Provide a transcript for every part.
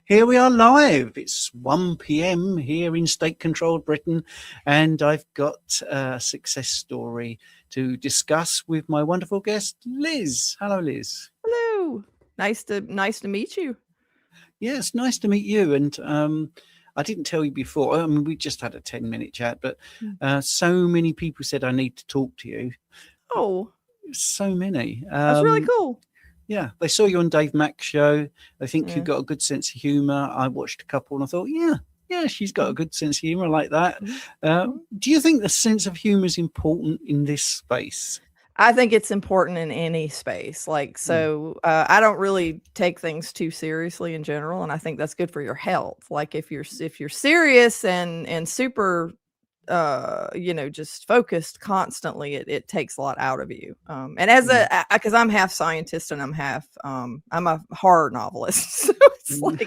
Here we are live. It's 1 p.m. here in state-controlled Britain, and I've got a success story to discuss with my wonderful guest, Liz. Hello, Liz. Hello. Nice to meet you. Yes, nice to meet you. And I didn't tell you before. I mean, we just had a 10-minute chat, but so many people said I need to talk to you. Oh, so many. That's really cool. Yeah, they saw you on Dave Mack's show. They think Yeah. you've got a good sense of humour. I watched a couple and I thought, yeah, she's got a good sense of humour. I like that. Do you think the sense of humour is important in this space? I think it's important in any space. Like, so I don't really take things too seriously in general, and I think that's good for your health. Like, if you're serious and super just focused constantly, it takes a lot out of you. And as because I'm half scientist and I'm half I'm a horror novelist, so it's like,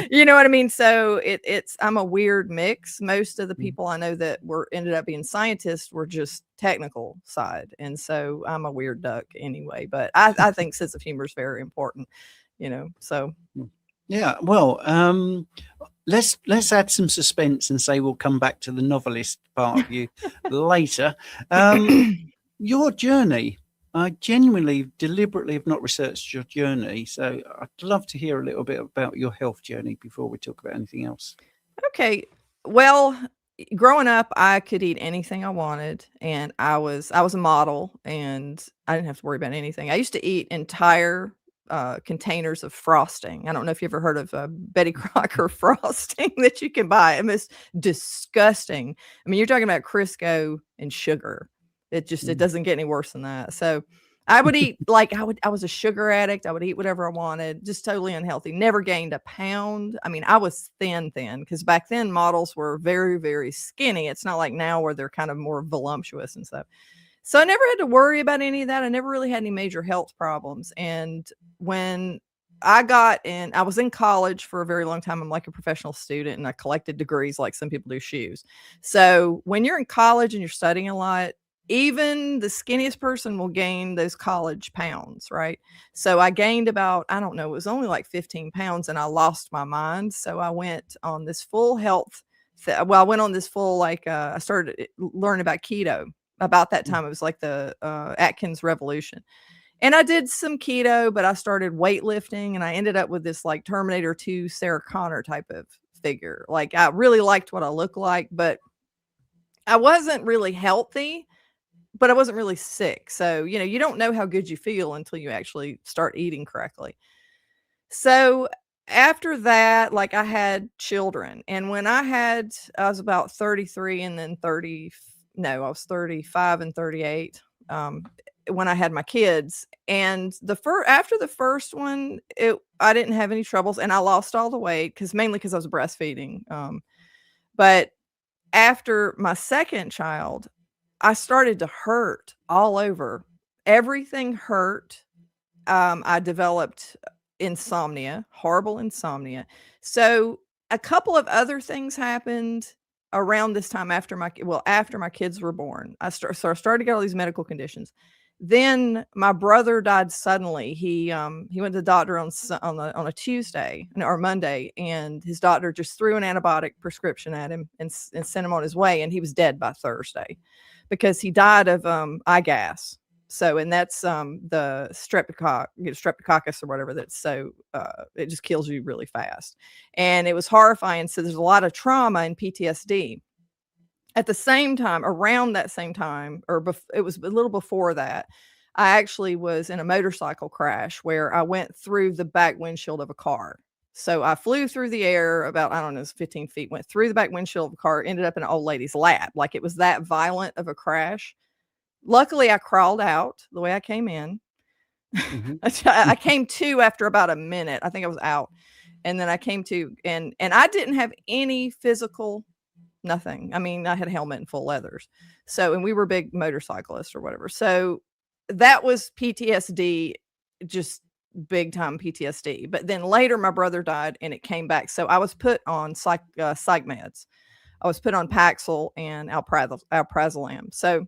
you know what I mean? So it's I'm a weird mix. Most of the people I know that ended up being scientists were just technical side, and so I'm a weird duck anyway. But I think sense of humor is very important, so yeah. Well, let's add some suspense and say we'll come back to the novelist part of you later. Your journey, I genuinely, deliberately have not researched your journey, so I'd love to hear a little bit about your health journey before we talk about anything else. Okay. Well, growing up, I could eat anything I wanted, and I was a model, and I didn't have to worry about anything. I used to eat entire containers of frosting. I don't know if you ever heard of Betty Crocker frosting that you can buy. It was disgusting. I mean, you're talking about Crisco and sugar. It doesn't get any worse than that. So I would eat I was a sugar addict. I would eat whatever I wanted, just totally unhealthy. Never gained a pound. I mean, I was thin because back then models were very, very skinny. It's not like now where they're kind of more voluptuous and stuff. So I never had to worry about any of that. I never really had any major health problems. And when I was in college for a very long time. I'm like a professional student, and I collected degrees like some people do shoes. So when you're in college and you're studying a lot, even the skinniest person will gain those college pounds, right? So I gained about, I don't know, it was only like 15 pounds, and I lost my mind. So I went on this full health. I went on this full, I started learning about keto. About that time, it was like the Atkins revolution. And I did some keto, but I started weightlifting, and I ended up with this like Terminator 2 Sarah Connor type of figure. Like, I really liked what I looked like, but I wasn't really healthy, but I wasn't really sick. So, you don't know how good you feel until you actually start eating correctly. So after that, like, I had children, and when I was about 33 and then 30, no, I was 35 and 38 when I had my kids. And after the first one, I didn't have any troubles, and I lost all the weight mainly because I was breastfeeding. But after my second child, I started to hurt all over. Everything hurt. I developed insomnia, horrible insomnia. So a couple of other things happened around this time after my kids were born. So I started to get all these medical conditions. Then my brother died suddenly. He went to the doctor on a Tuesday or Monday, and his doctor just threw an antibiotic prescription at him and sent him on his way. And he was dead by Thursday because he died of eye gas. So, and that's the streptococcus or whatever. That's so it just kills you really fast, and it was horrifying. So there's a lot of trauma and PTSD. At the same time, around that same time, it was a little before that, I actually was in a motorcycle crash where I went through the back windshield of a car. So I flew through the air about, I don't know, 15 feet, went through the back windshield of a car, ended up in an old lady's lap. Like, it was that violent of a crash. Luckily, I crawled out the way I came in. I came to after about a minute. I think I was out. And then I came to, and I didn't have any physical, nothing. I mean, I had a helmet and full leathers. So, and we were big motorcyclists or whatever. So that was PTSD, just big time PTSD. But then later my brother died and it came back. So I was put on psych meds. I was put on Paxil and alprazolam. So,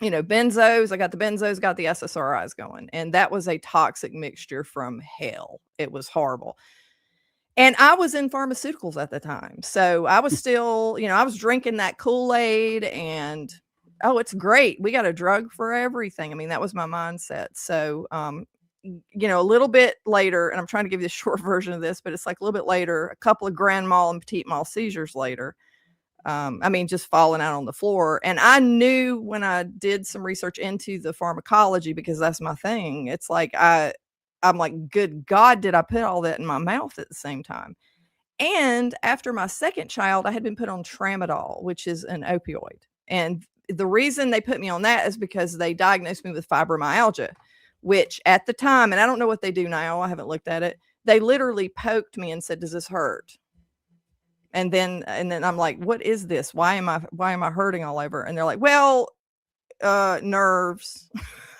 benzos, I got the benzos, got the SSRIs going. And that was a toxic mixture from hell. It was horrible. And I was in pharmaceuticals at the time. So I was still, I was drinking that Kool-Aid and, oh, it's great. We got a drug for everything. I mean, that was my mindset. So, a little bit later, and I'm trying to give you the short version of this, but it's like a little bit later, a couple of grand mal and petite mal seizures later. Just falling out on the floor. And I knew when I did some research into the pharmacology, because that's my thing. It's like, I'm like, good God, did I put all that in my mouth at the same time? And after my second child, I had been put on tramadol, which is an opioid. And the reason they put me on that is because they diagnosed me with fibromyalgia, which at the time, and I don't know what they do now, I haven't looked at it, they literally poked me and said, does this hurt? And then I'm like, what is this? Why am I hurting all over? And they're like, well, nerves.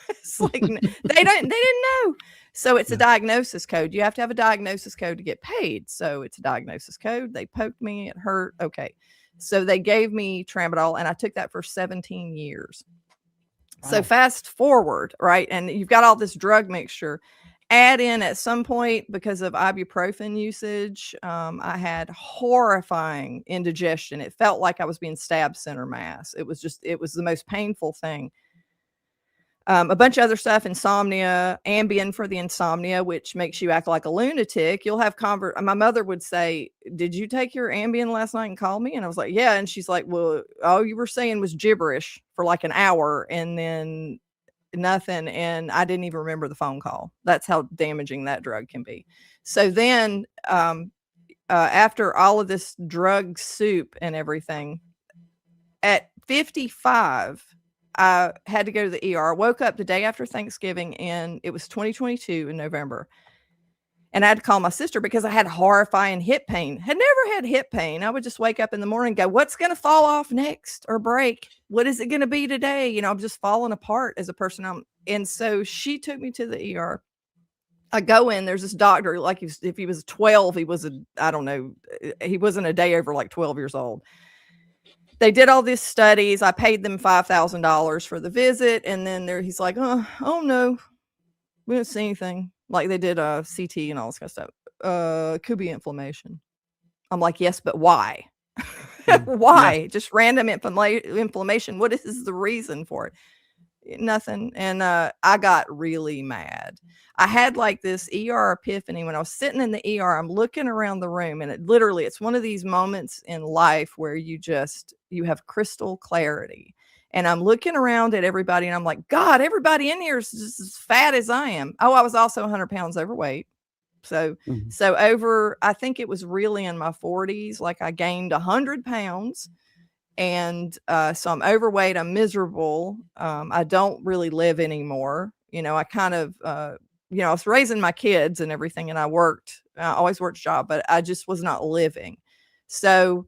It's like, they didn't know. So it's a diagnosis code. You have to have a diagnosis code to get paid. So it's a diagnosis code. They poked me. It hurt. Okay. So they gave me tramadol and I took that for 17 years. Wow. So fast forward, right? And you've got all this drug mixture. Add in at some point, because of ibuprofen usage, I had horrifying indigestion. It felt like I was being stabbed center mass. It was the most painful thing. A bunch of other stuff, insomnia, Ambien for the insomnia, which makes you act like a lunatic. You'll have my mother would say, did you take your Ambien last night and call me? And I was like, yeah. And she's like, well, all you were saying was gibberish for like an hour and then nothing. And I didn't even remember the phone call. That's how damaging that drug can be. So then after all of this drug soup and everything, at 55, I had to go to the ER. I woke up the day after Thanksgiving and it was 2022 in November. And I had to call my sister because I had horrifying hip pain. Had never had hip pain. I would just wake up in the morning and go, what's going to fall off next or break? What is it going to be today? I'm just falling apart as a person. And so she took me to the ER. I go in, there's this doctor, like if he was 12, he wasn't a day over like 12 years old. They did all these studies. I paid them $5,000 for the visit. And then he's like, oh no, we didn't see anything. Like they did a CT and all this kind of stuff. Could be inflammation. I'm like, yes, but why? Why? Yeah. Just random inflammation. What is the reason for it? Nothing. And I got really mad. I had like this ER epiphany when I was sitting in the ER. I'm looking around the room and it's one of these moments in life where you have crystal clarity. And I'm looking around at everybody and I'm like, God, everybody in here is just as fat as I am. Oh, I was also 100 pounds overweight. So over, I think it was really in my 40s, like I gained 100 pounds. And so I'm overweight. I'm miserable. I don't really live anymore. I kind of, I was raising my kids and everything, and I always worked a job, but I just was not living. So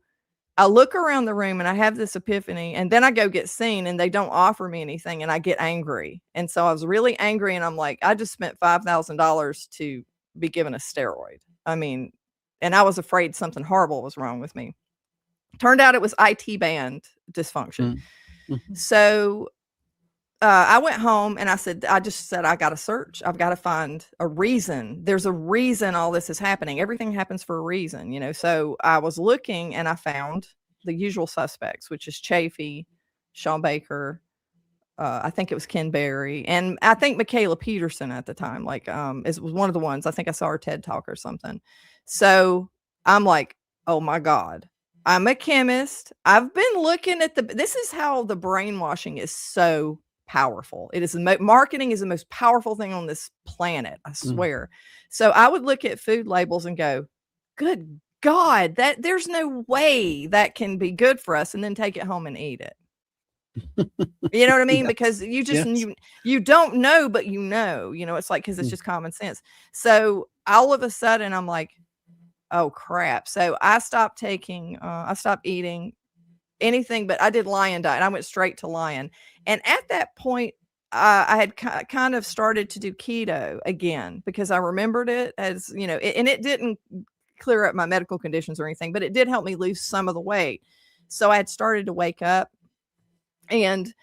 I look around the room and I have this epiphany, and then I go get seen and they don't offer me anything and I get angry. And so I was really angry and I'm like, I just spent $5,000 to be given a steroid. And I was afraid something horrible was wrong with me. Turned out it was IT band dysfunction. Mm-hmm. So I went home and I just said, I got to search. I've got to find a reason. There's a reason all this is happening. Everything happens for a reason, So I was looking and I found the usual suspects, which is Chafee, Sean Baker. I think it was Ken Berry. And I think Michaela Peterson at the time, it was one of the ones. I think I saw her TED Talk or something. So I'm like, oh my God. I'm a chemist. I've been looking at this is how the brainwashing is so powerful. It is marketing is the most powerful thing on this planet. I swear. So I would look at food labels and go, good God, there's no way that can be good for us. And then take it home and eat it. You know what I mean? Yes. Because you just, you don't know, but it's like, cause it's just common sense. So all of a sudden I'm like, oh crap. So I stopped eating anything, but I did Lion diet. I went straight to Lion. And at that point, I had kind of started to do keto again because I remembered it as, and it didn't clear up my medical conditions or anything, but it did help me lose some of the weight. So I had started to wake up and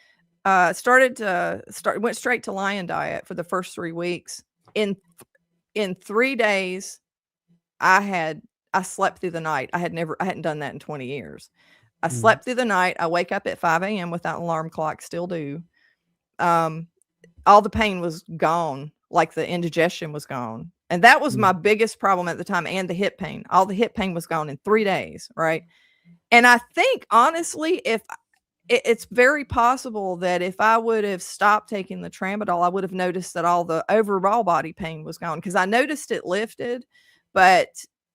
went straight to Lion diet for the first 3 weeks. In 3 days, I had I slept through the night. I hadn't done that in 20 years. I Mm. slept through the night. I wake up at 5 a.m. without an alarm clock, still do. All the pain was gone, like the indigestion was gone. And that was my biggest problem at the time, and the hip pain. All the hip pain was gone in 3 days, right? And I think, honestly, if it's very possible that if I would have stopped taking the tramadol, I would have noticed that all the overall body pain was gone, because I noticed it lifted, but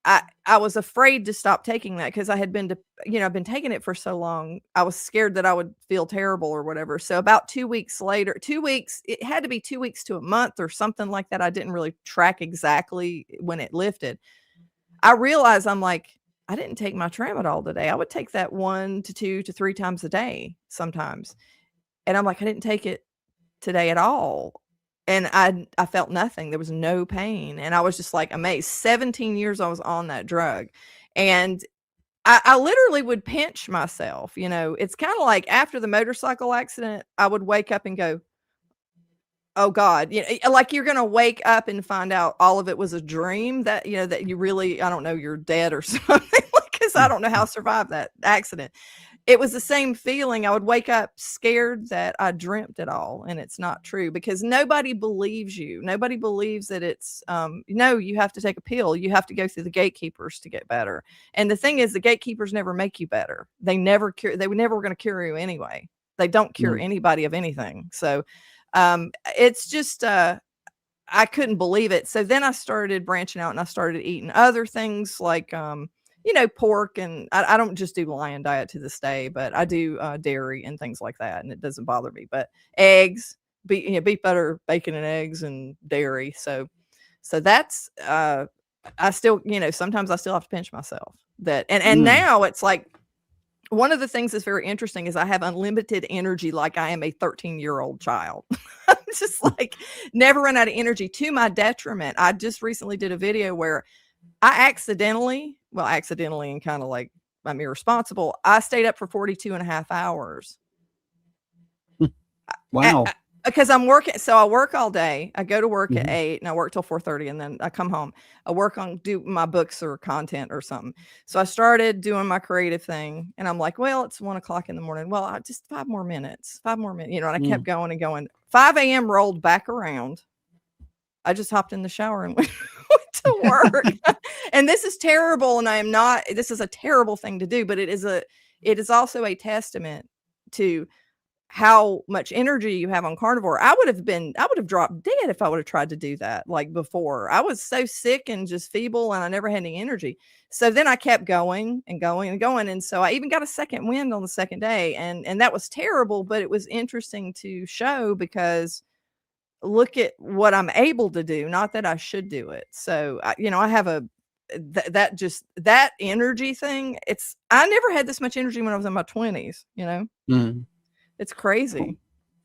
I was afraid to stop taking that because I had been I've been taking it for so long. I was scared that I would feel terrible or whatever. So about 2 weeks later, 2 weeks, it had to be 2 weeks to a month or something like that. I didn't really track exactly when it lifted. I realized, I'm like, I didn't take my tramadol today. I would take that 1 to 2 to 3 times a day sometimes. And I'm like, I didn't take it today at all. And I felt nothing. There was no pain. And I was just like amazed. 17 years I was on that drug. And I literally would pinch myself. It's kind of like after the motorcycle accident, I would wake up and go, oh God, like you're going to wake up and find out all of it was a dream, that you really, I don't know, you're dead or something, because I don't know how I survived that accident. It was the same feeling. I would wake up scared that I dreamt it all, and it's not true, because nobody believes you. Nobody believes that it's, no, you have to take a pill. You have to go through the gatekeepers to get better. And the thing is, the gatekeepers never make you better. They never cure. They were never going to cure you anyway. They don't cure anybody of anything. So, it's just, I couldn't believe it. So then I started branching out, and I started eating other things like, pork, and I don't just do lion diet to this day, but I do dairy and things like that, and it doesn't bother me. But eggs, beef butter, bacon, and eggs, and dairy. So that's I still, sometimes I still have to pinch myself that, and now it's like, one of the things that's very interesting is I have unlimited energy, like I am a 13-year-old child. I'm just like never run out of energy, to my detriment. I just recently did a video where I accidentally and kind of like I'm irresponsible, I stayed up for 42 and a half hours. Wow. Because I'm working. So I work all day. I go to work at 8 and I work till 4:30, and then I come home. I do my books or content or something. So I started doing my creative thing, and I'm like, well, it's 1 o'clock in the morning. Well, I just 5 more minutes, and I kept going and going. 5 a.m. rolled back around. I just hopped in the shower and went to work. And this is terrible. And this is a terrible thing to do, but it is also a testament to how much energy you have on carnivore. I would have dropped dead if I would have tried to do that like before. I was so sick and just feeble, and I never had any energy. So then I kept going and going and going. And so I even got a second wind on the second day, and that was terrible, but it was interesting to show, because look at what I'm able to do. Not that I should do it. So I have that energy thing. I never had this much energy when I was in my 20s. It's crazy.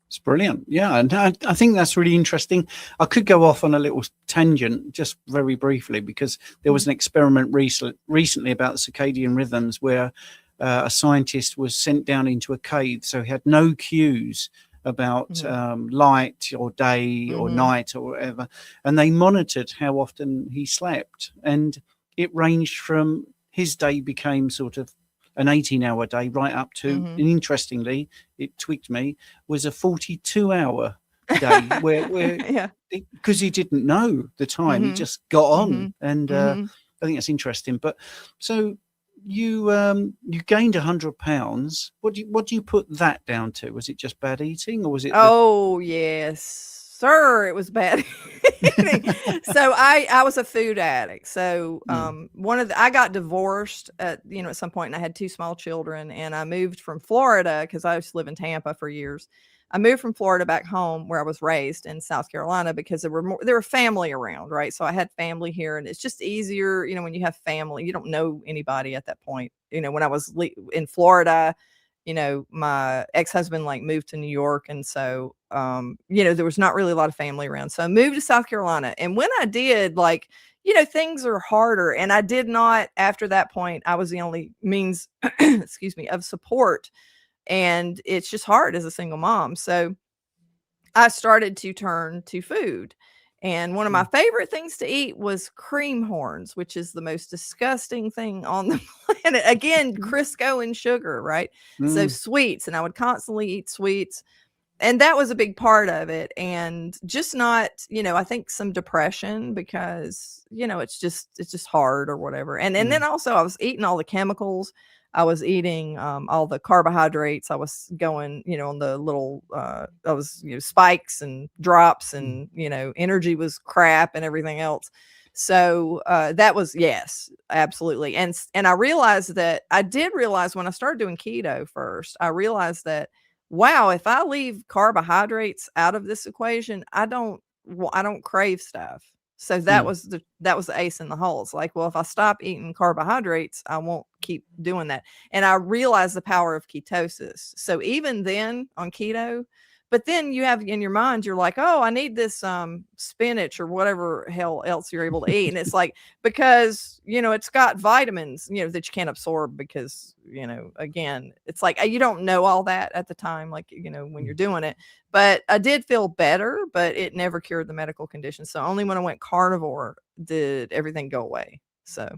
It's brilliant. Yeah. And I think that's really interesting. I could go off on a little tangent just very briefly, because there was an experiment recently about the circadian rhythms where a scientist was sent down into a cave. So he had no cues about light or day or night or whatever. And they monitored how often he slept. And it ranged from, his day became sort of an 18-hour day right up to, and interestingly, it tweaked me, was a 42-hour day where because he didn't know the time, he just got on. And I think that's interesting. But so you gained 100 pounds. What do you put that down to? Was it just bad eating, or was it? Yes, sir. It was bad eating. So I was a food addict. So I got divorced at some point, and I had 2 small children, and I moved from Florida, because I used to live in Tampa for years. I moved from Florida back home, where I was raised, in South Carolina, because there were family around, right? So I had family here, and it's just easier, when you have family. You don't know anybody at that point. When I was in Florida, my ex-husband moved to New York, and so there was not really a lot of family around. So I moved to South Carolina, and when I did, things are harder, and I did not. After that point, I was the only means, excuse me, of support. And it's just hard as a single mom. So I started to turn to food. And one of my favorite things to eat was cream horns, which is the most disgusting thing on the planet. Again, Crisco and sugar, right? So sweets, and I would constantly eat sweets. And that was a big part of it. And just not, I think some depression because, it's just hard or whatever. And then also I was eating all the chemicals. I was eating all the carbohydrates. I was going, on the little, I was, spikes and drops and, energy was crap and everything else. So that was, yes, absolutely. And I realized that I did realize when I started doing keto first, I realized that, wow, if I leave carbohydrates out of this equation, I don't crave stuff. So that was the ace in the hole. It's like, well, if I stop eating carbohydrates, I won't keep doing that. And I realized the power of ketosis. So even then on keto, but then you have in your mind, you're like, oh, I need this spinach or whatever hell else you're able to eat. And it's like, because, it's got vitamins, that you can't absorb because, again, it's like, you don't know all that at the time, like, when you're doing it. But I did feel better, but it never cured the medical condition. So only when I went carnivore did everything go away. So.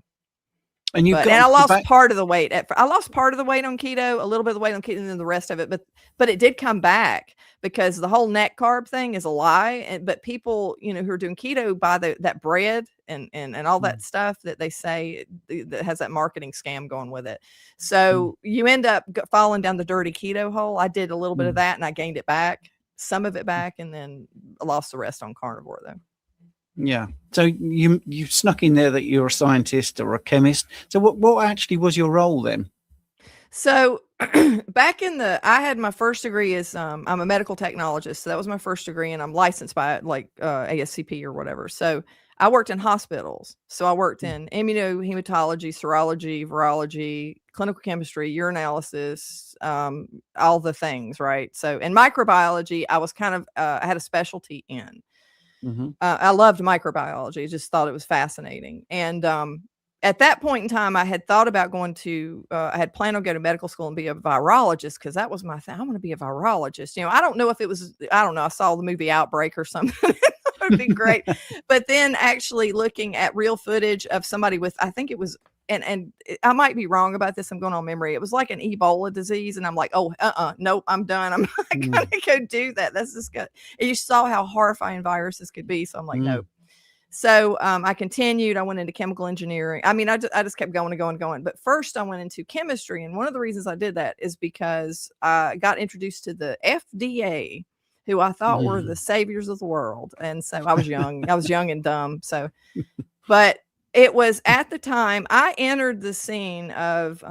And I lost part of the weight. I lost part of the weight on keto, a little bit of the weight on keto, and then the rest of it. But it did come back because the whole net carb thing is a lie. But people, who are doing keto buy that bread and all that stuff that they say that has that marketing scam going with it. So you end up falling down the dirty keto hole. I did a little bit of that, and I gained it back, some of it back, and then I lost the rest on carnivore though. Yeah. So you snuck in there that you're a scientist or a chemist. So what actually was your role then? So back I had my first degree as I'm a medical technologist. So that was my first degree, and I'm licensed by ASCP or whatever. So I worked in hospitals. So I worked in immunohematology, serology, virology, clinical chemistry, urinalysis, all the things, right? So in microbiology, I was kind of I had a specialty in. I loved microbiology. I just thought it was fascinating. And at that point in time, I had thought about going to, I had planned on going to medical school and be a virologist because that was my thing. I want to be a virologist. I don't know if it was, I don't know. I saw the movie Outbreak or something. That would be great. But then actually looking at real footage of somebody with, I think it was, and I might be wrong about this. I'm going on memory. It was like an Ebola disease. And I'm like, oh, nope, I'm done. I'm not going to go do that. That's just good. And you saw how horrifying viruses could be. So I'm like, nope. So I continued. I went into chemical engineering. I mean, I just kept going and going and going. But first I went into chemistry. And one of the reasons I did that is because I got introduced to the FDA, who I thought were the saviors of the world. And so I was young. I was young and dumb. So, but it was at the time I entered the scene of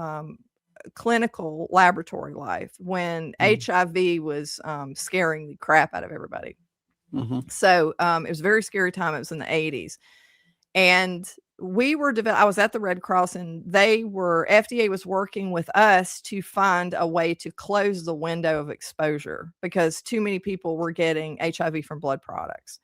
clinical laboratory life when HIV was scaring the crap out of everybody. So it was a very scary time. It was in the 80s. And I was at the Red Cross, and FDA was working with us to find a way to close the window of exposure because too many people were getting HIV from blood products.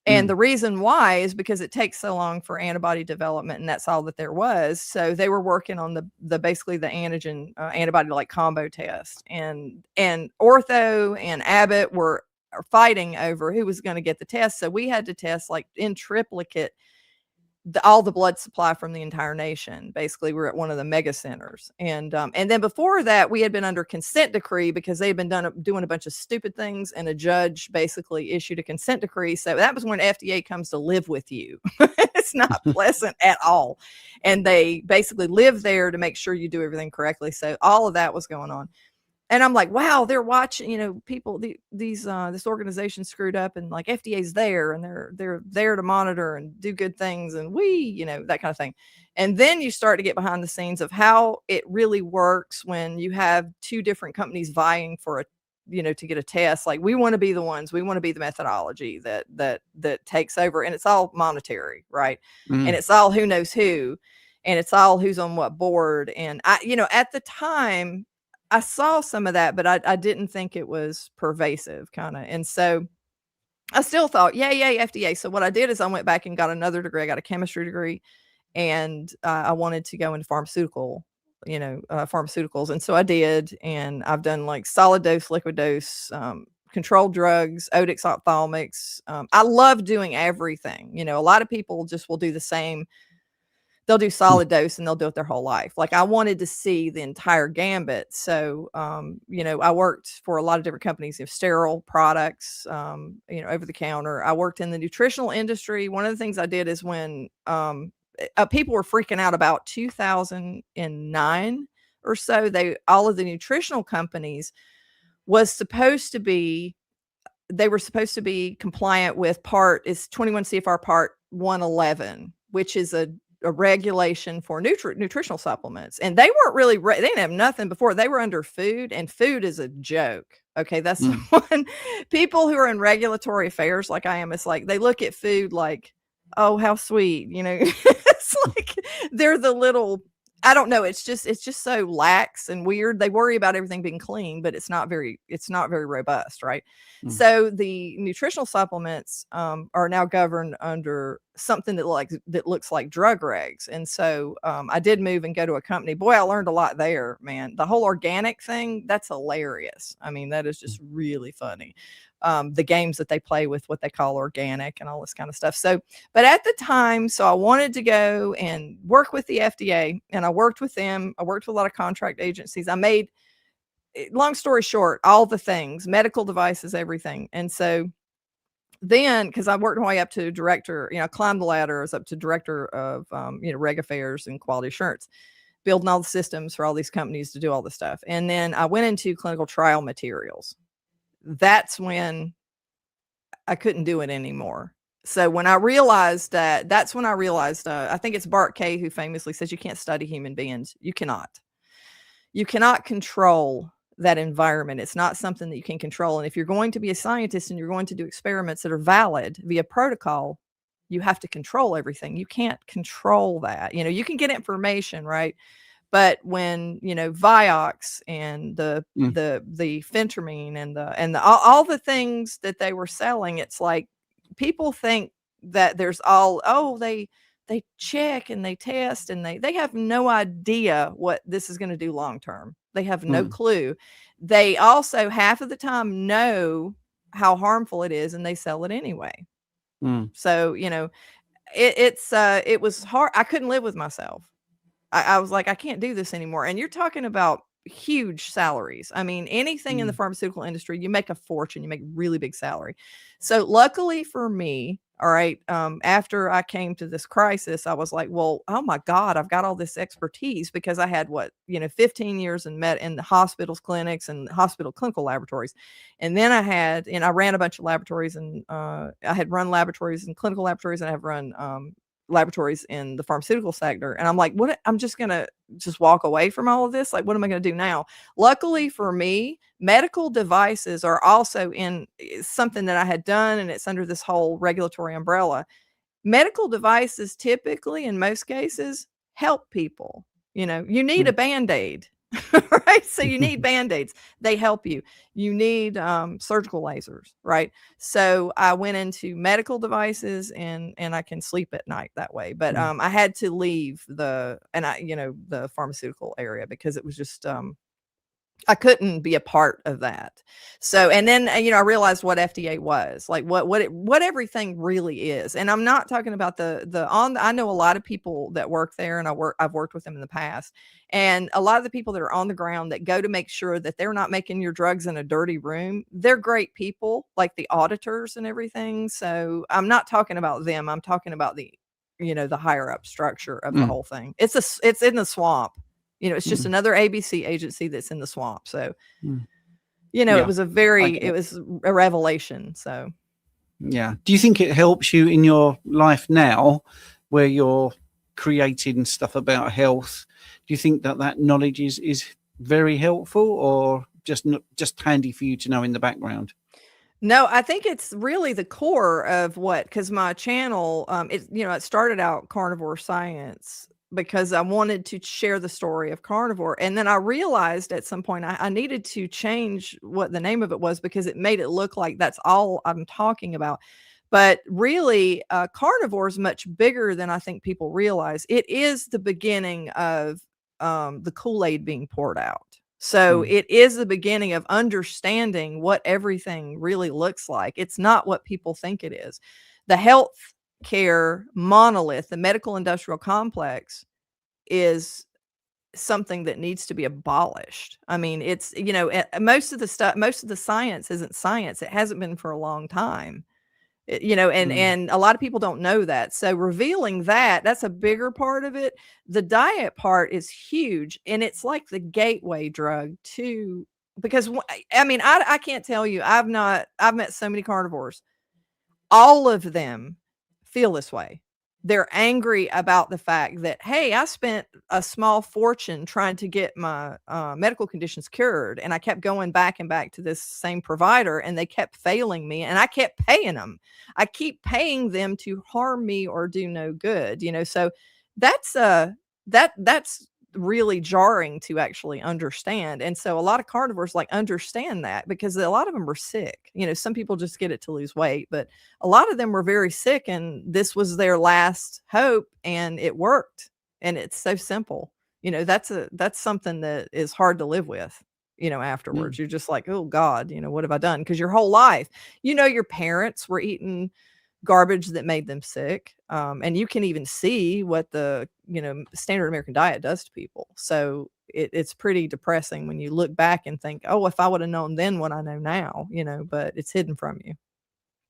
And the reason why is because it takes so long for antibody development, and that's all that there was. So they were working on the basically the antigen antibody like combo test, and Ortho and Abbott were fighting over who was going to get the test. So we had to test like in triplicate all the blood supply from the entire nation. Basically, we're at one of the mega centers. And then before that, we had been under consent decree because they'd been doing a bunch of stupid things, and a judge basically issued a consent decree. So that was when FDA comes to live with you. It's not pleasant at all. And they basically live there to make sure you do everything correctly. So all of that was going on. And I'm like, wow, they're watching, people, this organization screwed up, and like FDA's there, and they're there to monitor and do good things, and that kind of thing. And then you start to get behind the scenes of how it really works when you have two different companies vying for to get a test. Like, we want to be the ones, we want to be the methodology that takes over, and it's all monetary, right? And it's all who knows who, and it's all who's on what board. And at the time, I saw some of that, but I didn't think it was pervasive kind of. And so I still thought, yay, FDA. So what I did is I went back and got another degree. I got a chemistry degree, and I wanted to go into pharmaceuticals. And so I did. And I've done like solid dose, liquid dose, controlled drugs, otics, ophthalmics. I love doing everything. You know, a lot of people just will do the same. They'll do solid dose and they'll do it their whole life. Like, I wanted to see the entire gambit. So, you know, I worked for a lot of different companies of sterile products, you know, over the counter. I worked in the nutritional industry. One of the things I did is when people were freaking out about 2009 or so, all of the nutritional companies was supposed to be, they were supposed to be compliant with 21 CFR part 111, which is a regulation for nutritional supplements. And they weren't really, they didn't have nothing before. They were under food, and food is a joke. Okay. That's one. People who are in regulatory affairs like I am, it's like they look at food like, oh, how sweet, you know. It's like they're the little, I don't know. It's just so lax and weird. They worry about everything being clean, but it's not very robust, right? So the nutritional supplements are now governed under something that looks like drug regs. And so I did move and go to a company. Boy, I learned a lot there, man. The whole organic thing, that's hilarious. I mean, that is just really funny. The games that they play with what they call organic and all this kind of stuff. So, but at the time, so I wanted to go and work with the FDA, and I worked with them. I worked with a lot of contract agencies. I made, long story short, all the things, medical devices, everything. And so then, because I worked my way up to director, you know, I climbed the ladder, I was up to director of, you know, reg affairs and quality assurance, building all the systems for all these companies to do all this stuff. And then I went into clinical trial materials. That's when I couldn't do it anymore. So when I realized that's when I realized, I think it's Bart Kay who famously says, you can't study human beings. You cannot control that environment. It's not something that you can control. And if you're going to be a scientist and you're going to do experiments that are valid via protocol, you have to control everything. You can't control that. You know, you can get information, right? But when, you know, Vioxx and the phentermine and all the things that they were selling, it's like people think that there's they check and they test and they have no idea what this is going to do long term. They have no clue. They also half of the time know how harmful it is, and they sell it anyway. So, you know, it was hard. I couldn't live with myself. I was like, I can't do this anymore. And you're talking about huge salaries. I mean, anything in the pharmaceutical industry, you make a fortune, you make really big salary. So luckily for me, all right, after I came to this crisis, I was like, well, oh my God, I've got all this expertise because I had 15 years in the hospitals, clinics, and hospital clinical laboratories. And then I ran a bunch of laboratories, and I had run laboratories and clinical laboratories, and I have run laboratories in the pharmaceutical sector. And I'm like, what? I'm just going to just walk away from all of this. Like, what am I going to do now? Luckily for me, medical devices are also in something that I had done, and it's under this whole regulatory umbrella. Medical devices typically, in most cases, help people. You know, you need a Band-Aid. Right. So you need Band-Aids. They help you. You need surgical lasers. Right. So I went into medical devices, and I can sleep at night that way. But I had to leave the pharmaceutical area because it was just I couldn't be a part of that. So, and then, I realized what FDA was, like what everything really is. And I'm not talking about I know a lot of people that work there, and I've worked with them in the past. And a lot of the people that are on the ground that go to make sure that they're not making your drugs in a dirty room, they're great people, like the auditors and everything. So I'm not talking about them. I'm talking about the higher up structure of the whole thing. It's in the swamp. It's just another ABC agency that's in the swamp. So, it was it was a revelation. So, yeah. Do you think it helps you in your life now where you're creating stuff about health? Do you think that knowledge is very helpful, or just handy for you to know in the background? No, I think it's really the core of because my channel, it started out Carnivore Science because I wanted to share the story of carnivore. And then I realized at some point I needed to change what the name of it was because it made it look like that's all I'm talking about. But really, carnivore is much bigger than I think people realize. It is the beginning of the Kool-Aid being poured out. So Mm. it is the beginning of understanding what everything really looks like. It's not what people think it is. The health care monolith, the medical industrial complex, is something that needs to be abolished. I mean, it's, most of the stuff, most of the science isn't science. It hasn't been for a long time. And Mm. a lot of people don't know that. So revealing that's a bigger part of it. The diet part is huge, and it's like the gateway drug to, because I mean, I can't tell you, I've met so many carnivores. All of them feel this way. They're angry about the fact that, hey, I spent a small fortune trying to get my medical conditions cured, and I kept going back and back to this same provider, and they kept failing me, and I kept paying them. I keep paying them to harm me or do no good, So that's that's really jarring to actually understand. And so a lot of carnivores understand that, because a lot of them are sick. Some people just get it to lose weight, but a lot of them were very sick, and this was their last hope, and it worked. And it's so simple. That's something that is hard to live with. Afterwards, Mm. you're just like, oh God, what have I done? Because your whole life, your parents were eating garbage that made them sick. And you can even see what the, standard American diet does to people. So it's pretty depressing when you look back and think, oh, if I would have known then what I know now, but it's hidden from you.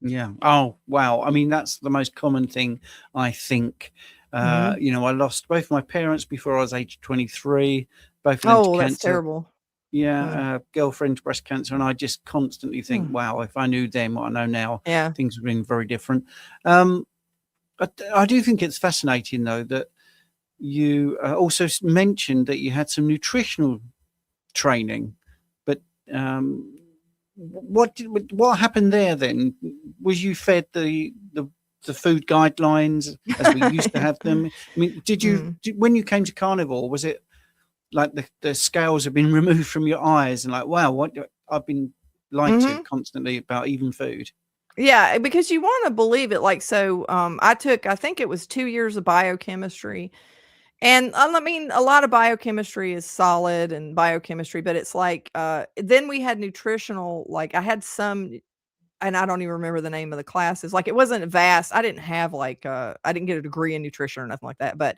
Yeah. Oh, wow. I mean, that's the most common thing, I think. Mhm. I lost both my parents before I was age 23, both of them to Oh, that's cancer. terrible. Yeah, girlfriend's breast cancer, and I just constantly think, Mm. wow, if I knew then what I know now, Yeah. things would have been very different. I do think it's fascinating, though, that you also mentioned that you had some nutritional training, but what happened there then? Was you fed the food guidelines as we used to have them? I mean, when you came to carnivore, was it like the scales have been removed from your eyes and like, wow, what I've been lied to Mhm. constantly about even food? Yeah, because you wanna believe it, so, I think it was 2 years of biochemistry, and, I mean, a lot of biochemistry is solid and biochemistry, but it's then we had nutritional, I had some, and I don't even remember the name of the classes, it wasn't vast. I didn't have, I didn't get a degree in nutrition or nothing like that, but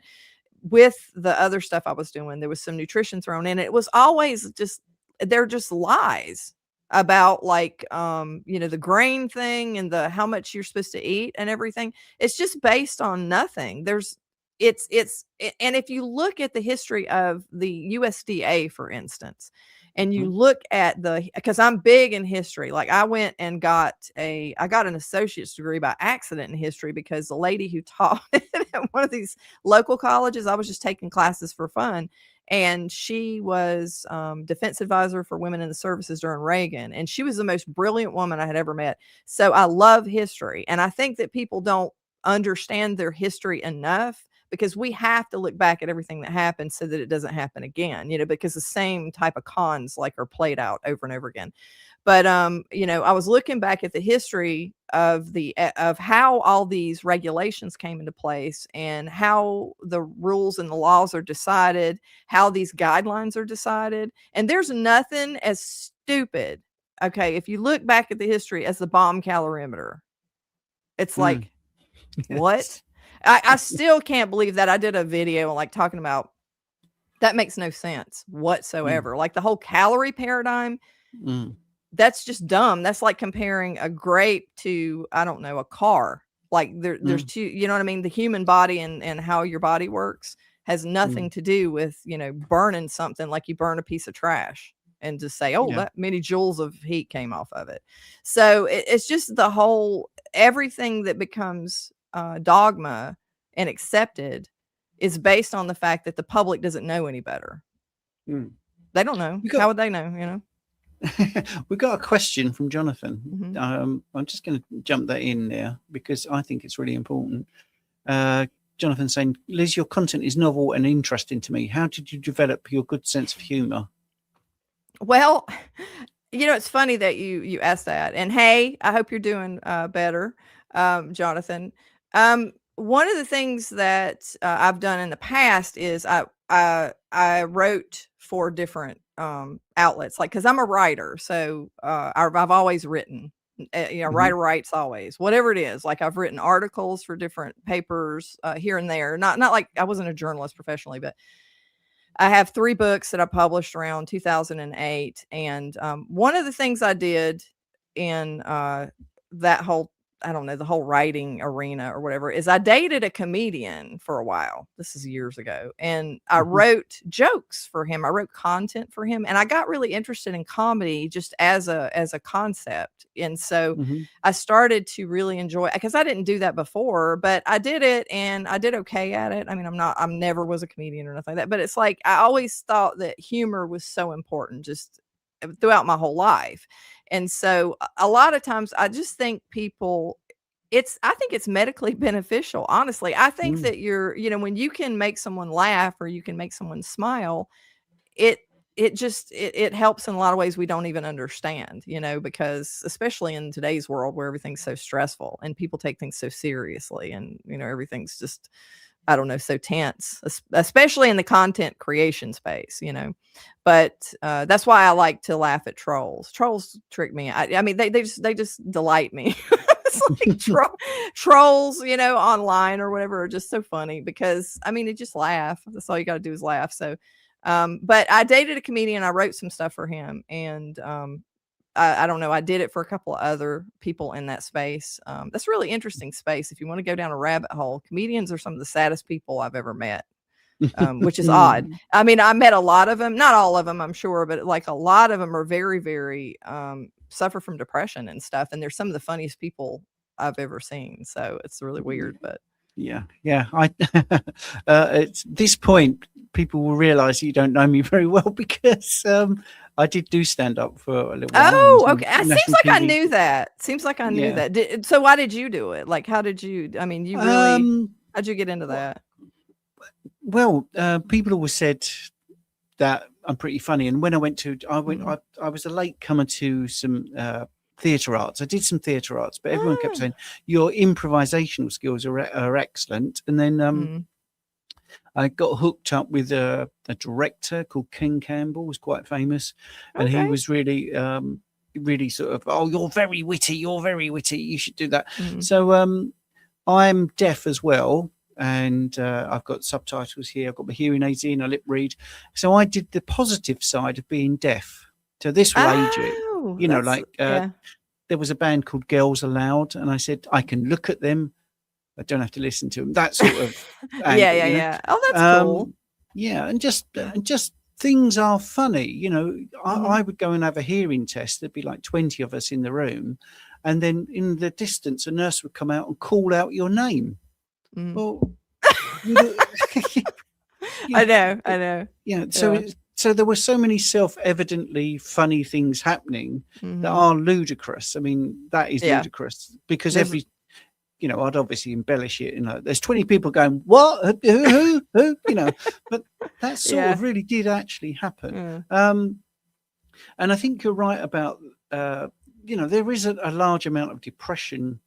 with the other stuff I was doing, there was some nutrition thrown in. It was always just, they're just lies about the grain thing and the how much you're supposed to eat and everything. It's just based on nothing. And if you look at the history of the USDA, for instance, and you Mhm. look at because I'm big in history. I went and I got an associate's degree by accident in history, because the lady who taught at one of these local colleges, I was just taking classes for fun. And she was defense advisor for women in the services during Reagan. And she was the most brilliant woman I had ever met. So I love history. And I think that people don't understand their history enough, because we have to look back at everything that happened so that it doesn't happen again, because the same type of cons are played out over and over again. But I was looking back at the history of of how all these regulations came into place, and how the rules and the laws are decided, how these guidelines are decided. And there's nothing as stupid, okay, if you look back at the history, as the bomb calorimeter. It's Mm. like, Yes. what? I still can't believe that I did a video talking about that. Makes no sense Mm. whatsoever. The whole calorie paradigm, Mm. that's just dumb. That's like comparing a grape to, I don't know, a car. There's Mm. two, you know what I mean? The human body and how your body works has Mm. nothing to do with, burning something like you burn a piece of trash and just say, oh, Yeah. that many joules of heat came off of it. So it's just the whole, everything that becomes dogma and accepted is based on the fact that the public doesn't know any better. Mm. They don't know. We How got would they know? we got a question from Jonathan. Mhm. I'm just going to jump that in there because I think it's really important. Jonathan saying, Liz, your content is novel and interesting to me. How did you develop your good sense of humor? Well, it's funny that you asked that. And hey, I hope you're doing better, Jonathan. One of the things that I've done in the past is I wrote for different outlets, like, because I'm a writer, so I've always written. Writer writes always, whatever it is. Like, I've written articles for different papers here and there. Not like I wasn't a journalist professionally, but I have 3 books that I published around 2008. And one of the things I did in that whole, I don't know, the whole writing arena or whatever, is I dated a comedian for a while. This is years ago. And I wrote jokes for him. I wrote content for him. And I got really interested in comedy just as a concept. And so I started to really enjoy it, because I didn't do that before, but I did it and I did okay at it. I mean, I'm never was a comedian or nothing like that, but it's like, I always thought that humor was so important just throughout my whole life. And so a lot of times I just think people, I think it's medically beneficial. Honestly, I think that when you can make someone laugh or you can make someone smile, it helps in a lot of ways we don't even understand, because especially in today's world where everything's so stressful and people take things so seriously, and, everything's just, I don't know, so tense, especially in the content creation space, but that's why I like to laugh at trolls. Trolls trick me. I mean, they just delight me. It's like trolls, online or whatever, are just so funny, because I mean, they just laugh. That's all you got to do is laugh. So, but I dated a comedian. I wrote some stuff for him, and I don't know. I did it for a couple of other people in that space. That's a really interesting space. If you want to go down a rabbit hole, comedians are some of the saddest people I've ever met, which is odd. I mean, I met a lot of them, not all of them, I'm sure, but like a lot of them are very, very, suffer from depression and stuff. And they're some of the funniest people I've ever seen. So it's really weird, but. Yeah. At this point, people will realize you don't know me very well, because I did do stand up for a little while. Oh, okay. It seems like I knew that. So why did you do it? Like, how did you, I mean, you really, how'd you get into that? Well, people always said that I'm pretty funny. And when I went, I was a late comer to some theatre arts. I did some theatre arts, but everyone kept saying your improvisational skills are excellent. And then I got hooked up with a director called Ken Campbell, was quite famous, and he was really really sort of, oh, you're very witty, you should do that. So I'm deaf as well, and I've got subtitles here, I've got my hearing aids in, I lip read, so I did the positive side of being deaf. So this will age it, there was a band called Girls Aloud, and I said I can look at them, I don't have to listen to them. That sort of angle, yeah. Oh, that's cool. Yeah, and just things are funny. I would go and have a hearing test. There'd be like 20 of us in the room, and then in the distance, a nurse would come out and call out your name. Well, I know. Yeah. So there were so many self-evidently funny things happening that are ludicrous. I mean, that is ludicrous, because I'd obviously embellish it. There's 20 people going, what? Who? But that sort of really did actually happen. And I think you're right about, there is a large amount of depression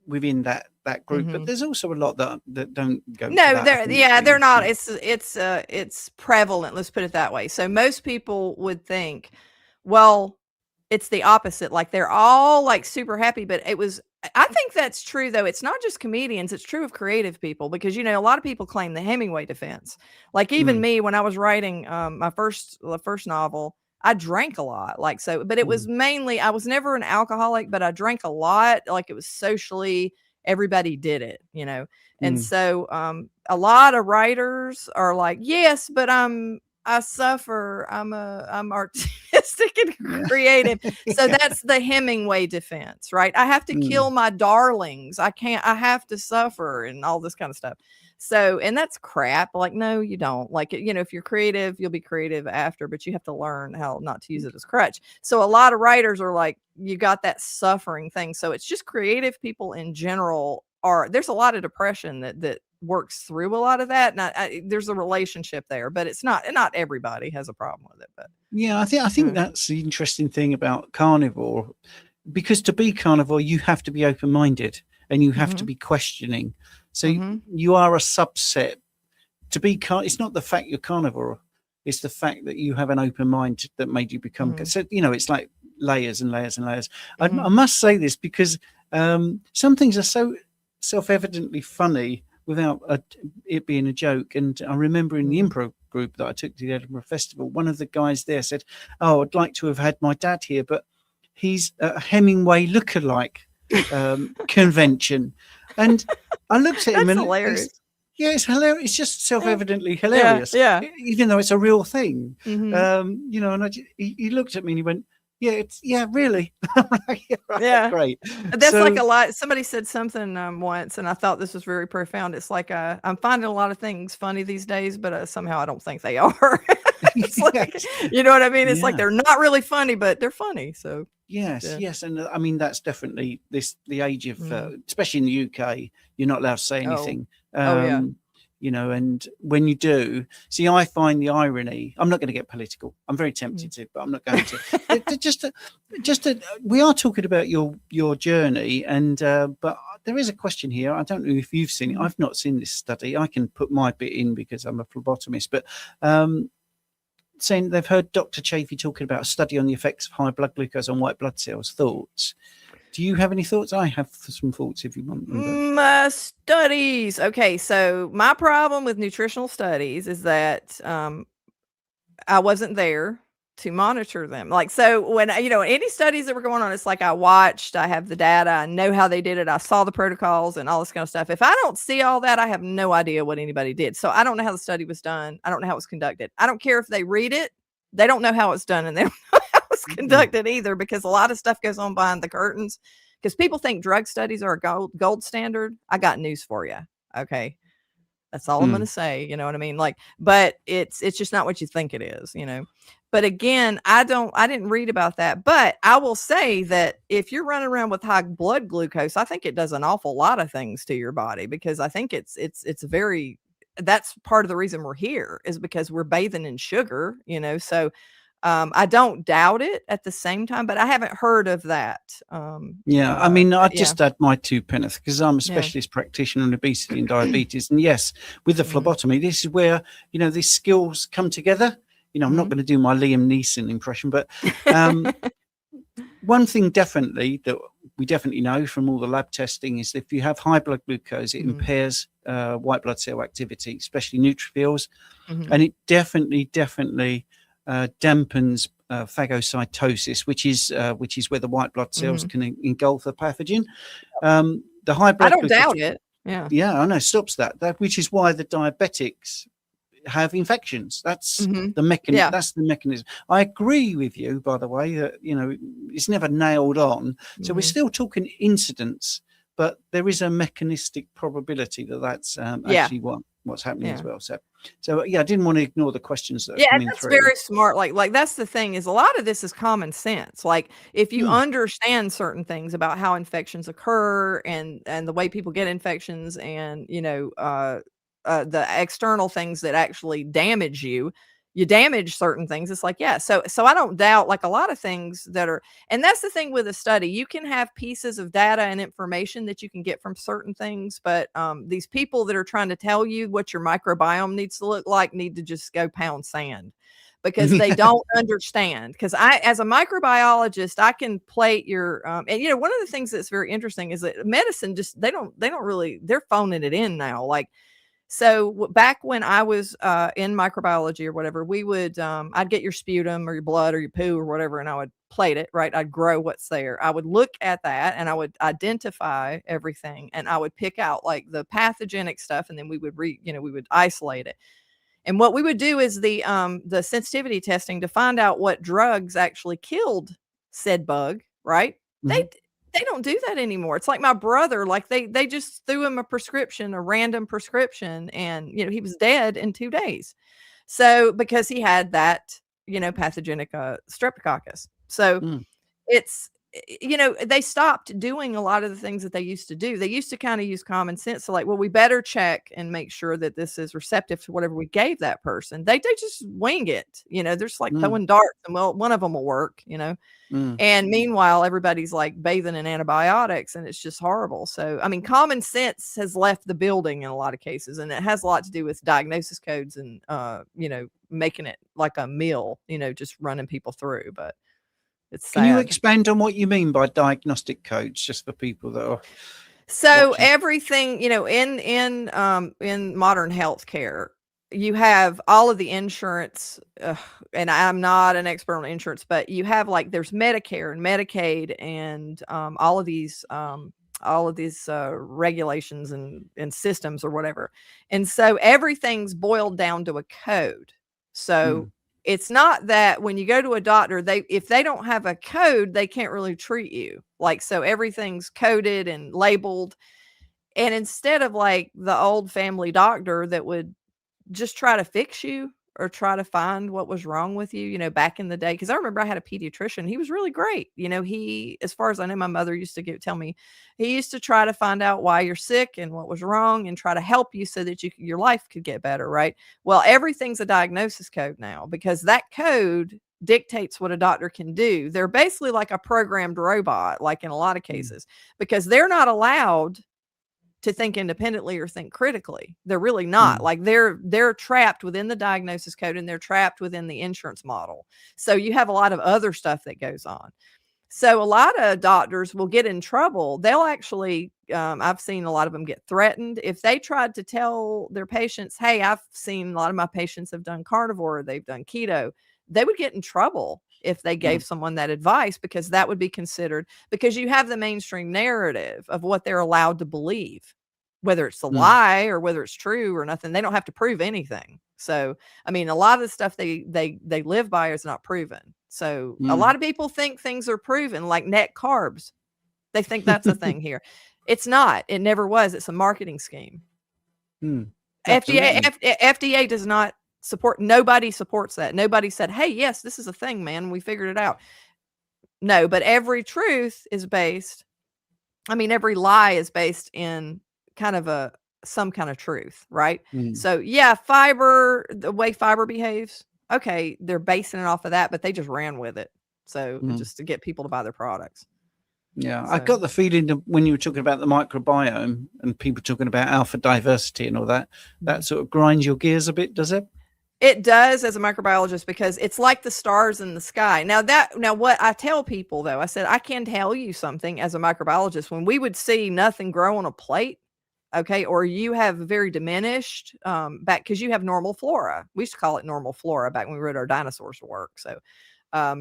within that group, but there's also a lot that don't go. No, they're not. It's prevalent. Let's put it that way. So most people would think, well, it's the opposite. Like, they're all like super happy, but I think that's true, though. It's not just comedians. It's true of creative people, because, a lot of people claim the Hemingway defense. Like, even me, when I was writing the first novel, I drank a lot. Like, so, but it was mainly, I was never an alcoholic, but I drank a lot. Like, it was socially, everybody did it, And so a lot of writers are like, yes, but I suffer. I'm artistic and creative. So that's the Hemingway defense, right? I have to kill my darlings. I have to suffer and all this kind of stuff. So, and that's crap. Like, no, you don't. Like, if you're creative, you'll be creative after, but you have to learn how not to use it as crutch. So a lot of writers are like, you got that suffering thing. So it's just creative people in general there's a lot of depression that works through a lot of that. And there's a relationship there, but it's not everybody has a problem with it. But yeah, I think that's the interesting thing about carnivore, because to be carnivore, you have to be open-minded and you have to be questioning. So you are a subset. To be it's not the fact you're carnivore. It's the fact that you have an open mind that made you become. Mhm. So it's like layers and layers and layers. I Mhm. must say this because some things are so self-evidently funny without it being a joke. And I remember in the Mhm. improv group that I took to the Edinburgh Festival, one of the guys there said, "Oh, I'd like to have had my dad here, but he's a Hemingway lookalike convention." And I looked at him That's and hilarious. yeah, it's hilarious. It's just Yeah. self-evidently Yeah, hilarious, yeah. even though it's a real thing. Mhm. And he looked at me and he went, "Yeah, really." I'm like, "Yeah, right, Yeah. great." That's like So a lot. Somebody said something once, and I thought this was very profound. It's like I'm finding a lot of things funny these days, but somehow I don't think they are. It's like, yes, you know what I mean? It's like yeah. they're not really funny, but they're funny. So Yes, yeah. yes, and I mean that's definitely the age of, Mhm. especially in the UK, you're not allowed to say Oh. anything. Oh yeah. And when you do, see, I find the irony. I'm not going to get political. I'm very Mhm. tempted to, but I'm not going to. We are talking about your journey, and but there is a question here. I don't know if you've seen it. Mhm. I've not seen this study. I can put my bit in because I'm a phlebotomist, but. Saying they've heard Dr. Chafee talking about a study on the effects of high blood glucose on white blood cells. Thoughts? Do you have any thoughts? I have some thoughts if you want them. Studies. Okay, so my problem with nutritional studies is that I wasn't there to monitor them. Like, so when any studies that were going on, it's like I watched, I have the data, I know how they did it, I saw the protocols and all this kind of stuff. If I don't see all that, I have no idea what anybody did. So I don't know how the study was done. I don't know how it was conducted. I don't care if they read it, they don't know how it's done and they don't know how it's conducted either, because a lot of stuff goes on behind the curtains. Because people think drug studies are a gold standard. I got news for you. Okay. That's all I'm gonna say, you know what I mean? Like, but it's just not what you think it is, you know? But again, I didn't read about that, but I will say that if you're running around with high blood glucose, I think it does an awful lot of things to your body, because I think it's very that's part of the reason we're here, is because we're bathing in sugar, you know? So, I don't doubt it at the same time, but I haven't heard of that. Yeah, I mean, I Yeah, just add my two pence because I'm a yeah. specialist practitioner in obesity and diabetes. And yes, with the Mhm, phlebotomy, this is where, these skills come together. I'm not mhm. going to do my Liam Neeson impression, but um, one thing definitely that we definitely know from all the lab testing is that if you have high blood glucose, it Mhm, impairs white blood cell activity, especially neutrophils, mhm, and it definitely dampens phagocytosis, which is where the white blood cells mhm. can engulf a pathogen. The high I blood don't glucose, doubt it. Yeah. yeah, I know, stops that. Which is why the diabetics have infections. That's Mhm. the mechanism. Yeah. That's the mechanism. I agree with you, by the way, that it's never nailed on. So we're Mhm. still talking incidents, but there is a mechanistic probability that that's Yeah. actually what's happening as Yeah. well. So yeah, I didn't want to ignore the questions that are Yeah, and coming that's through. very smart. Like that's the thing, is a lot of this is common sense. Like, if you Mm. understand certain things about how infections occur and the way people get infections, and the external things that actually damage you, you damage certain things. It's like, yeah, so I don't doubt, like, a lot of things that are, and that's the thing with a study. You can have pieces of data and information that you can get from certain things, but these people that are trying to tell you what your microbiome needs to look like need to just go pound sand, because they don't understand. Because I, as a microbiologist, I can plate your and one of the things that's very interesting is that medicine just, they don't really, they're phoning it in now. Like, so back when I was in microbiology or whatever, we would I'd get your sputum or your blood or your poo or whatever, and I would plate it, right? I'd grow what's there. I would look at that and I would identify everything, and I would pick out like the pathogenic stuff, and then we would we would isolate it. And what we would do is the sensitivity testing to find out what drugs actually killed said bug, right? They Mhm. they don't do that anymore. It's like my brother, like they just threw him a prescription, a random prescription, and he was dead in 2 days. So because he had that, pathogenic streptococcus. So Mm. it's they stopped doing a lot of the things that they used to do. They used to kind of use common sense. So like, well, we better check and make sure that this is receptive to whatever we gave that person. They just wing it. They're just like throwing darts, and well, one of them will work, And meanwhile, everybody's like bathing in antibiotics, and it's just horrible. So, I mean, common sense has left the building in a lot of cases, and it has a lot to do with diagnosis codes and, making it like a mill, just running people through. But it's sad. Can you expand on what you mean by diagnostic codes, just for people that are watching? Everything, in modern healthcare, you have all of the insurance, and I'm not an expert on insurance, but you have like there's Medicare and Medicaid and all of these regulations and systems or whatever. And so everything's boiled down to a code. So it's not that when you go to a doctor, if they don't have a code, they can't really treat you. Like, so everything's coded and labeled. And instead of like the old family doctor that would just try to fix you or try to find what was wrong with you, back in the day. Cause I remember I had a pediatrician. He was really great. He, as far as I know, my mother used to tell me, he used to try to find out why you're sick and what was wrong and try to help you so that your life could get better. Right. Well, everything's a diagnosis code now because that code dictates what a doctor can do. They're basically like a programmed robot, like in a lot of cases, because they're not allowed to think independently or think critically. They're really not. Like they're trapped within the diagnosis code and they're trapped within the insurance model. So you have a lot of other stuff that goes on. So a lot of doctors will get in trouble. They'll actually, I've seen a lot of them get threatened. If they tried to tell their patients, hey, I've seen a lot of my patients have done carnivore, they've done keto, they would get in trouble if they gave someone that advice, because that would be considered, because you have the mainstream narrative of what they're allowed to believe, whether it's a lie or whether it's true or nothing. They don't have to prove anything. So, I mean, a lot of the stuff they live by is not proven. So a lot of people think things are proven, like net carbs. They think that's a thing here. It's not. It never was. It's a marketing scheme. FDA does not support. Nobody supports that. Nobody said, hey, yes, this is a thing, man. We figured it out. No, but every truth is based. I mean, every lie is based in kind of some kind of truth, right? So yeah, fiber, the way fiber behaves, okay, they're basing it off of that, but they just ran with it. So just to get people to buy their products. Yeah, I got the feeling that when you were talking about the microbiome and people talking about alpha diversity and all that, that sort of grinds your gears a bit, does it? It does, as a microbiologist, because it's like the stars in the sky. Now what I tell people though, I said, I can tell you something as a microbiologist. When we would see nothing grow on a plate, okay, or you have very diminished because you have normal flora. We used to call it normal flora back when we wrote our dinosaurs work. So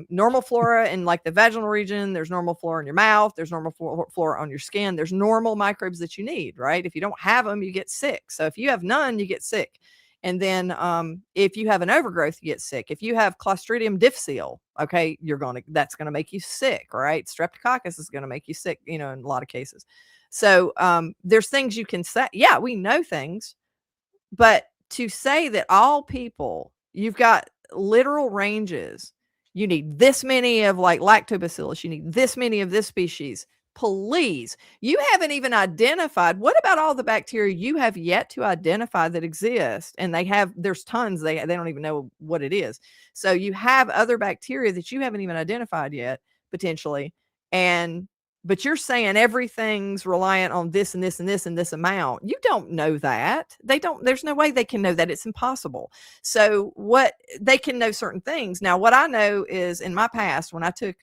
normal flora in like the vaginal region, there's normal flora in your mouth, there's normal flora on your skin, there's normal microbes that you need, right? If you don't have them, you get sick. So if you have none, you get sick. And then if you have an overgrowth, you get sick. If you have Clostridium difficile, okay, that's going to make you sick, right? Streptococcus is going to make you sick, in a lot of cases. So there's things you can say. Yeah, we know things, but to say that all people, you've got literal ranges. You need this many of like lactobacillus. You need this many of this species. Please, you haven't even identified. What about all the bacteria you have yet to identify that exist? And there's tons. They don't even know what it is. So you have other bacteria that you haven't even identified yet, potentially. But you're saying everything's reliant on this and this and this and this amount. You don't know that. There's no way they can know that. It's impossible. So they can know certain things. Now, what I know is in my past, when I took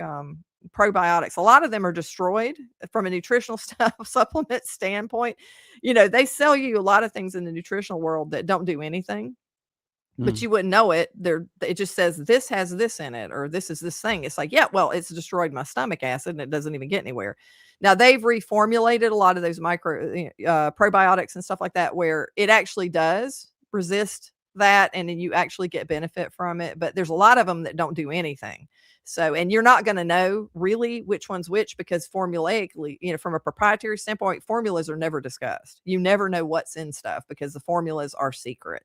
probiotics, a lot of them are destroyed from a nutritional supplement standpoint. They sell you a lot of things in the nutritional world that don't do anything. But you wouldn't know it. It just says this has this in it, or this is this thing. It's like, yeah, well, it's destroyed my stomach acid and it doesn't even get anywhere. Now they've reformulated a lot of those probiotics and stuff like that, where it actually does resist that, and then you actually get benefit from it. But there's a lot of them that don't do anything. So, and you're not going to know really which one's which, because formulaically, from a proprietary standpoint, formulas are never discussed. You never know what's in stuff because the formulas are secret.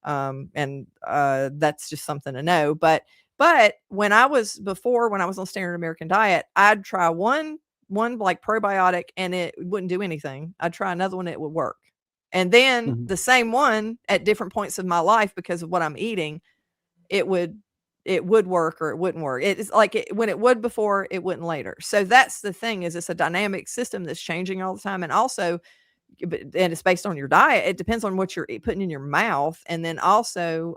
And that's just something to know. But But when I was on standard American diet, I'd try one like probiotic and it wouldn't do anything. I'd try another one, it would work. And then Mhm. the same one at different points of my life, because of what I'm eating, it would work or it wouldn't work. It's like when it would before, it wouldn't later. So that's the thing, is it's a dynamic system that's changing all the time. And also, and it's based on your diet. It depends on what you're putting in your mouth. And then also,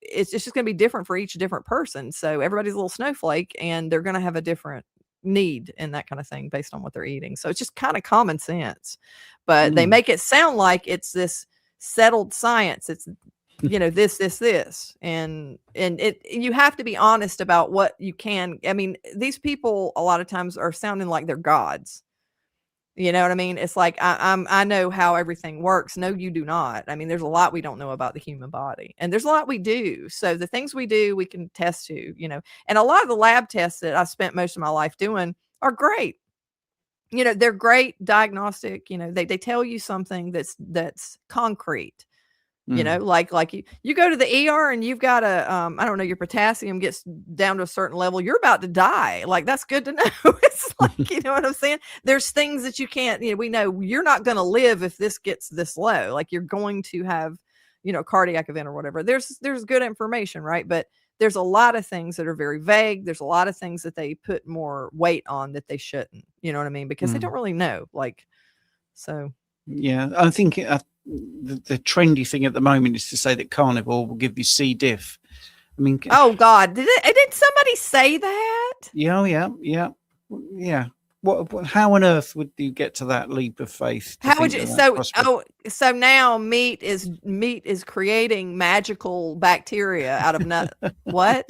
it's just going to be different for each different person. So everybody's a little snowflake and they're going to have a different need and that kind of thing based on what they're eating. So it's just kind of common sense, but they make it sound like it's this settled science. It's, this, and you have to be honest about what you can. I mean, these people a lot of times are sounding like they're gods. You know what I mean? It's like, I know how everything works. No, you do not. I mean, there's a lot we don't know about the human body, and there's a lot we do. So the things we do, we can test to, and a lot of the lab tests that I spent most of my life doing are great. They're great diagnostic, they tell you something that's concrete. Like you go to the ER and you've got I don't know, your potassium gets down to a certain level, you're about to die. Like, that's good to know. It's like, you know what I'm saying? There's things that you can't, we know you're not going to live if this gets this low. Like, you're going to have, a cardiac event or whatever. There's good information, right? But there's a lot of things that are very vague. There's a lot of things that they put more weight on that they shouldn't, you know what I mean? Because they don't really know. Like, so. Yeah, I think the trendy thing at the moment is to say that carnivore will give you C. diff. I mean, oh God, did somebody say that? Yeah. What? How on earth would you get to that leap of faith? How would you? So now meat is creating magical bacteria out of nut. What?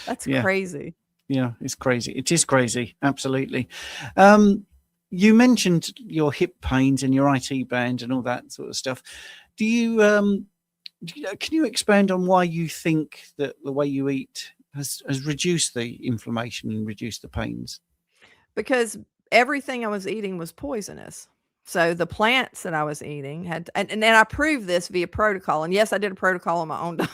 That's crazy. Yeah, it's crazy. It is crazy. Absolutely. You mentioned your hip pains and your IT band and all that sort of stuff. Do you can you expand on why you think that the way you eat has reduced the inflammation and reduced the pains? Because everything I was eating was poisonous. So the plants that I was eating had, and I proved this via protocol. And yes, I did a protocol on my own diet.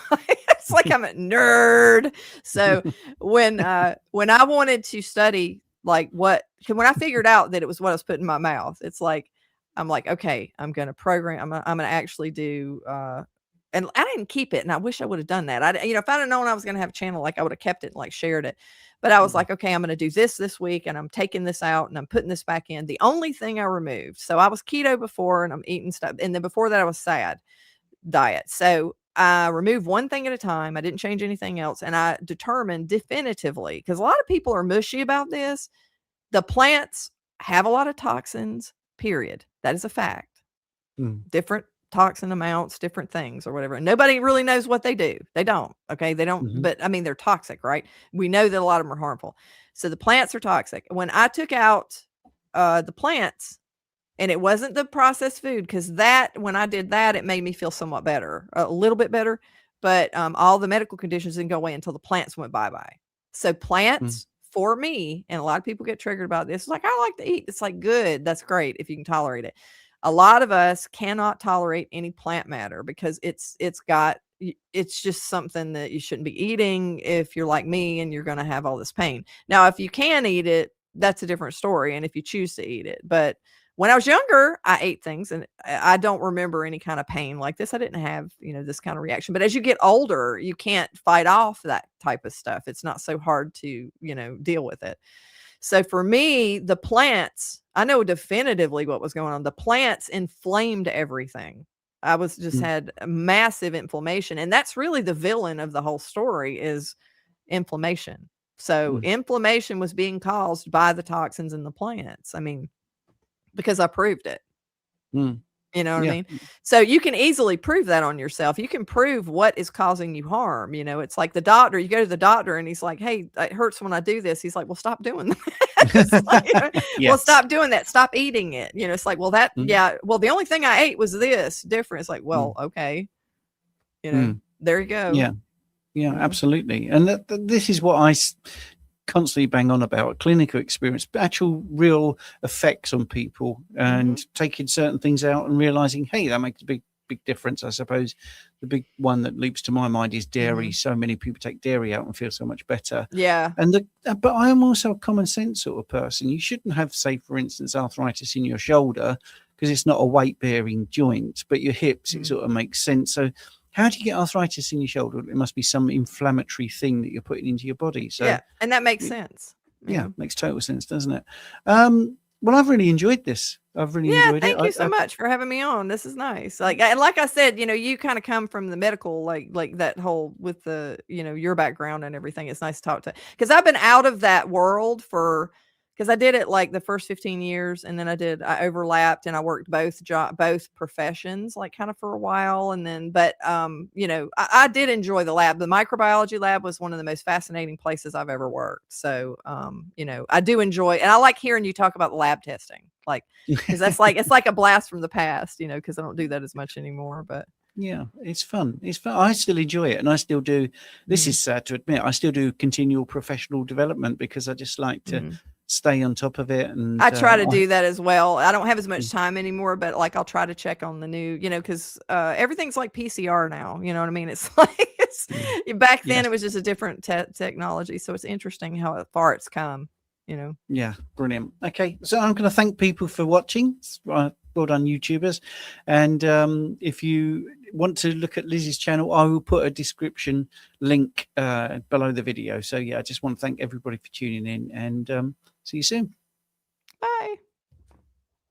It's like I'm a nerd. So when I wanted to study like when I figured out that it was what I was putting in my mouth, it's like, I'm like, okay, I'm going to program. I'm going to actually do, and I didn't keep it. And I wish I would have done that. If I'd have known I was going to have a channel, like I would have kept it and like shared it. But I was like, okay, I'm going to do this week and I'm taking this out and I'm putting this back in. The only thing I removed. So I was keto before and I'm eating stuff. And then before that I was SAD diet. So I removed one thing at a time. I didn't change anything else. And I determined definitively, because a lot of people are mushy about this, the plants have a lot of toxins, period. That is a fact. Different toxin amounts, different things or whatever. And nobody really knows what they do. They don't. Okay. They don't, but I mean, they're toxic, right? We know that a lot of them are harmful. So the plants are toxic. When I took out the plants, and it wasn't the processed food, because when I did that, it made me feel somewhat better, a little bit better, but all the medical conditions didn't go away until the plants went bye-bye. So plants for me, and a lot of people get triggered about this, like, I like to eat. It's like, good. That's great if you can tolerate it. A lot of us cannot tolerate any plant matter because it's just something that you shouldn't be eating if you're like me and you're going to have all this pain. Now, if you can eat it, that's a different story. And if you choose to eat it, but when I was younger, I ate things and I don't remember any kind of pain like this. I didn't have, this kind of reaction, but as you get older, you can't fight off that type of stuff. It's not so hard to, deal with it. So for me, the plants, I know definitively what was going on. The plants inflamed everything. I was just had massive inflammation. And that's really the villain of the whole story is inflammation. So inflammation was being caused by the toxins in the plants. I mean, because I proved it. You know what I mean? So you can easily prove that on yourself. You can prove what is causing you harm. It's like the doctor, you go to the doctor and he's like, hey, it hurts when I do this. He's like, well, stop doing that. Like, well, stop doing that. Stop eating it. It's like, well, well, the only thing I ate was this different. It's like, well, okay. There you go. Yeah, absolutely. And this is what I constantly bang on about: clinical experience, actual real effects on people, and taking certain things out and realizing, hey, that makes a big big difference. I suppose the big one that leaps to my mind is dairy. So many people take dairy out and feel so much better. Yeah. And but I am also a common sense sort of person. You shouldn't have, say, for instance, arthritis in your shoulder because it's not a weight bearing joint, but your hips, it sort of makes sense. So how do you get arthritis in your shoulder? It must be some inflammatory thing that you're putting into your body. So yeah, and that makes sense. yeah, makes total sense, doesn't it? Well, I've really enjoyed this. I've really enjoyed it. Thank you so much for having me on. This is nice. Like I said, you kind of come from the medical, like that whole with the, your background and everything. It's nice to talk to, because I've been out of that world because I did it like the first 15 years, and then I overlapped and I worked both professions, like kind of for a while. And then, but, I did enjoy the lab. The microbiology lab was one of the most fascinating places I've ever worked. So, I do enjoy, and I like hearing you talk about the lab testing, like, because it's like a blast from the past, because I don't do that as much anymore, but. Yeah, it's fun. It's fun. I still enjoy it, and I still do. This is sad to admit. I still do continual professional development because I just like to stay on top of it. And I try to do that as well. I don't have as much time anymore, but like I'll try to check on the new, because everything's like PCR now. You know what I mean? It's like back then it was just a different technology. So it's interesting how far it's come. Yeah, brilliant. Okay, so I'm going to thank people for watching. Well done, YouTubers. And if you want to look at Liz's channel, I will put a description link below the video. So yeah, I just want to thank everybody for tuning in, and see you soon. Bye.